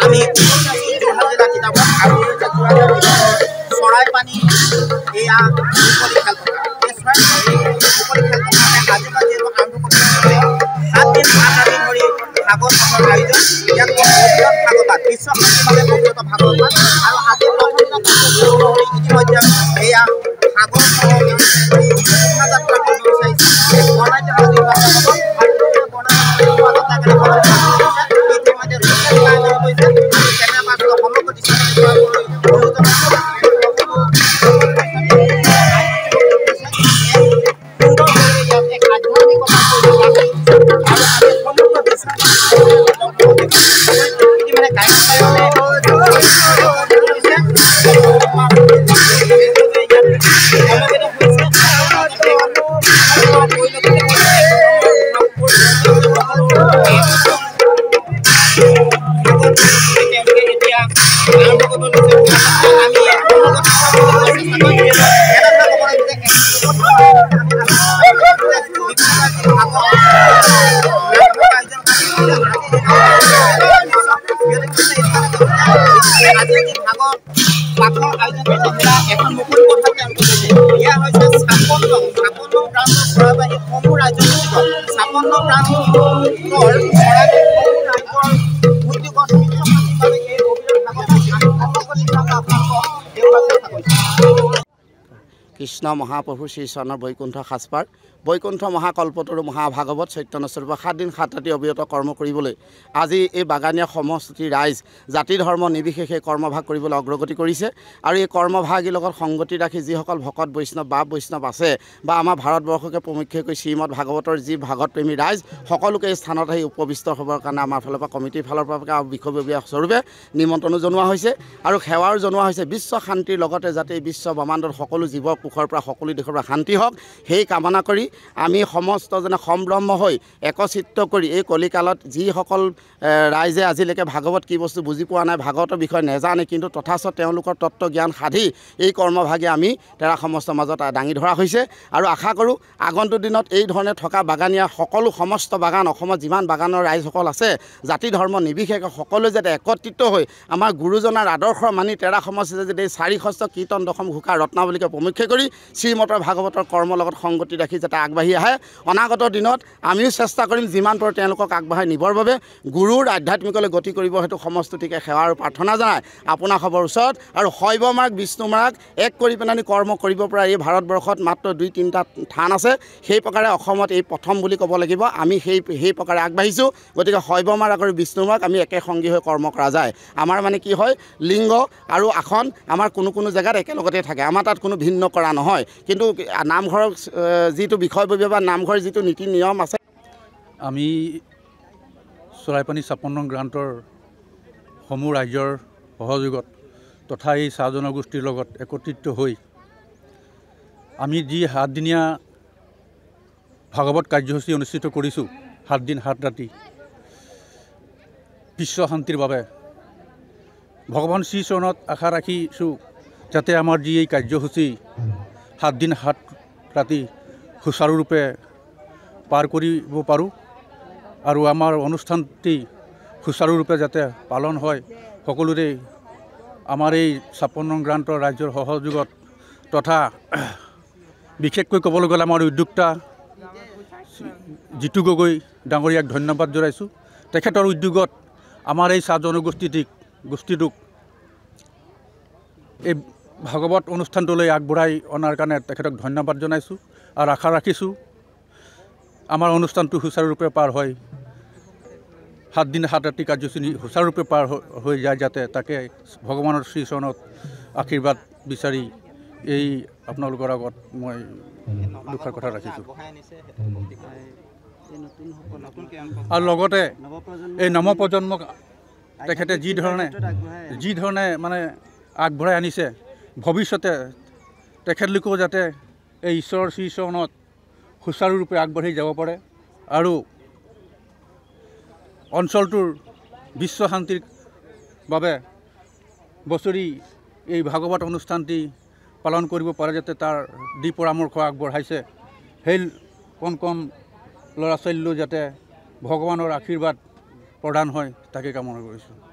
আমি যোৰহাট জিলা কিতাপত আৰু চৰাই পানী এয়া মুকলি খেলপথাৰ এই চৰাই মুকলি খেলপথাৰতে আজি পৰা যিহেতু আৰম্ভ কৰিবলৈ 7 দিন 7 ৰাতি ধৰি ভাগৱত পাঠৰ আয়োজন ইয়াত অবিৰত ভাগৱত বিশ্ব শান্তিৰ বাবে অবিৰত ভাগৱত আৰু আজি প্ৰথম দিনা ইতিমধ্যে এয়া ভাগৱত শোভাযাত্ৰা কৰিব বিচাৰিছে বৰ্ণাঢ্য আজি এখন মুকলি পথাৰ এয়া হৈছে 56 প্ৰান্তৰ চৰাইবাহী সমূহ ৰাজ্যৰ 56 প্ৰান্তৰ উদ্যোগত কৃষ্ণ মহাপ্ৰভু শ্ৰীচৰণৰ বৈকুণ্ঠ সাজপাৰ বৈকুণ্ঠ মহাকল্পতৰু মহাভাগৱত চৈতন্যস্বৰূপ 7 দিন 7 ৰাতি অবিৰত কৰ্ম কৰিবলৈ আজি এই বাগানীয়া সমষ্টি ৰাইজ জাতি ধৰ্ম নিৰ্বিশেষে কৰ্মভাগ কৰিবলৈ অগ্ৰগতি কৰিছে আৰু এই কৰ্মভাগীৰ লগত সংগতি ৰাখি যিসকল ভকত বৈষ্ণৱ বা বৈষ্ণৱ আছে বা আমাৰ ভাৰতবৰ্ষকে প্ৰমুখ্য কৰি শ্ৰীমদ ভাগৱতৰ যি ভাগৱতপ্ৰেমী ৰাইজ সকলোকে এই স্থানত আহি উপবিষ্ট হ'বৰ কাৰণে আমাৰ ফালৰ পৰা কমিটিৰ ফালৰ পৰা বিষয়ববীয়া স্বৰূপে নিমন্ত্ৰণো জনোৱা হৈছে আৰু সেৱাও জনোৱা হৈছে বিশ্ব শান্তিৰ লগতে যাতে বিশ্ব ব্ৰহ্মাণ্ডৰ সকলো জীৱ কোষৰ পৰা সকলো দেশৰ পৰা শান্তি হওক সেই কামনা কৰি আমি সমস্তজনে সম্ব্ৰহ্ম হৈ একচিত্ত কৰি এই কলিকালত যিসকল ৰাইজে আজিলৈকে ভাগৱত কি বস্তু বুজি পোৱা নাই ভাগৱতৰ বিষয়ে নেজানে কিন্তু তথাচত তেওঁলোকৰ তত্ত্ব জ্ঞান সাধি এই কৰ্মভাগে আমি তেৰা সমস্ত মাজত দাঙি ধৰা হৈছে আৰু আশা কৰোঁ আগন্তুক দিনত এই ধৰণে থকা বাগানীয়া সকলো সমস্ত বাগান অসমত যিমান বাগানৰ ৰাইজসকল আছে জাতি ধৰ্ম নিৰ্বিশেষে সকলোৱে যাতে একত্ৰিত হৈ আমাৰ গুৰুজনাৰ আদৰ্শ মানি তেৰা সমষ্টিতে যদি 4 কীৰ্তন দশম ঘোষা ৰত্নাৱলীকে প্ৰমুখ্য কৰি শ্ৰীমতৰ ভাগৱতৰ কৰ্মৰ লগত সংগতি ৰাখি যাতে আগবাঢ়ি আহে অনাগত দিনত আমিও চেষ্টা কৰিম যিমান পাৰোঁ তেওঁলোকক আগবঢ়াই নিবৰ বাবে গুৰুৰ আধ্যাত্মিকলৈ গতি কৰিব সেইটো সমষ্টিকে সেৱা আৰু প্ৰাৰ্থনা জনাই আপোনাৰ খবৰ ওচৰত আৰু শৈৱ মাৰ্গ বিষ্ণু মাৰ্গ এক কৰি পেলাই কৰ্ম কৰিব পৰা এই ভাৰতবৰ্ষত মাত্ৰ 2-3টা থান আছে সেই প্ৰকাৰে অসমত এই প্ৰথম বুলি ক'ব লাগিব আমি সেই প্ৰকাৰে আগবাঢ়িছোঁ গতিকে শৈৱ মাৰ্গ আৰু বিষ্ণু মাৰ্গ আমি একে সংগী হৈ কৰ্ম কৰা যায় আমাৰ মানে কি হয় লিংগ আৰু আসন আমাৰ কোনো জেগাত একেলগতে থাকে আমাৰ তাত কোনো ভিন্ন কৰা নহয় কিন্তু নামঘৰৰ যিটো বিষয়ববীয়া বা নামঘৰৰ যিটো নীতি নিয়ম আছে আমি চৰাইপানী 56 গ্ৰান্টৰ সমূহ ৰাজ্যৰ সহযোগত তথা এই চাহ জনগোষ্ঠীৰ লগত একত্ৰিত হৈ আমি যি 7 দিনীয়া ভাগৱত কাৰ্যসূচী অনুষ্ঠিত কৰিছোঁ 7 দিন 7 ৰাতি বিশ্ব শান্তিৰ বাবে ভগৱান শ্ৰীচৰণত আশা ৰাখিছোঁ যাতে আমাৰ যি এই কাৰ্যসূচী 7 দিন 7 ৰাতি সুচাৰুৰূপে পাৰ কৰিব পাৰোঁ আৰু আমাৰ অনুষ্ঠানটি সুচাৰুৰূপে যাতে পালন হয় সকলোৰে আমাৰ এই 56 গ্ৰান্টৰ ৰাজ্যৰ সহযোগত তথা বিশেষকৈ ক'বলৈ গ'লে আমাৰ উদ্যোক্তা জিতু গগৈ ডাঙৰীয়াক ধন্যবাদ জনাইছোঁ তেখেতৰ উদ্যোগত আমাৰ এই চাহ জনগোষ্ঠীটোক এই ভাগৱত অনুষ্ঠানটোলৈ আগবঢ়াই অনাৰ কাৰণে তেখেতক ধন্যবাদ জনাইছোঁ আৰু আশা ৰাখিছোঁ আমাৰ অনুষ্ঠানটো সুচাৰুৰূপে পাৰ হয় 7 দিন 7 ৰাতি কাৰ্যসূচী সুচাৰুৰূপে পাৰ হৈ যায় যাতে তাকে ভগৱানৰ শ্ৰীচৰণত আশীৰ্বাদ বিচাৰি এই আপোনালোকৰ আগত মই দুখৰ কথা ৰাখিছোঁ আৰু লগতে এই নৱপ্ৰজন্মক তেখেতে যি ধৰণে মানে আগবঢ়াই আনিছে ভৱিষ্যতে তেখেতলোকেও যাতে এই ঈশ্বৰৰ শ্ৰীচৰণত সুচাৰুৰূপে আগবাঢ়ি যাব পাৰে আৰু অঞ্চলটোৰ বিশ্ব শান্তিৰ বাবে বছৰি এই ভাগৱত অনুষ্ঠানটি পালন কৰিব পাৰে যাতে তাৰ দি পৰামৰ্শ আগবঢ়াইছে সেই কণ ল'ৰা ছোৱালীলৈ যাতে ভগৱানৰ আশীৰ্বাদ প্ৰদান হয় তাকে কামনা কৰিছোঁ।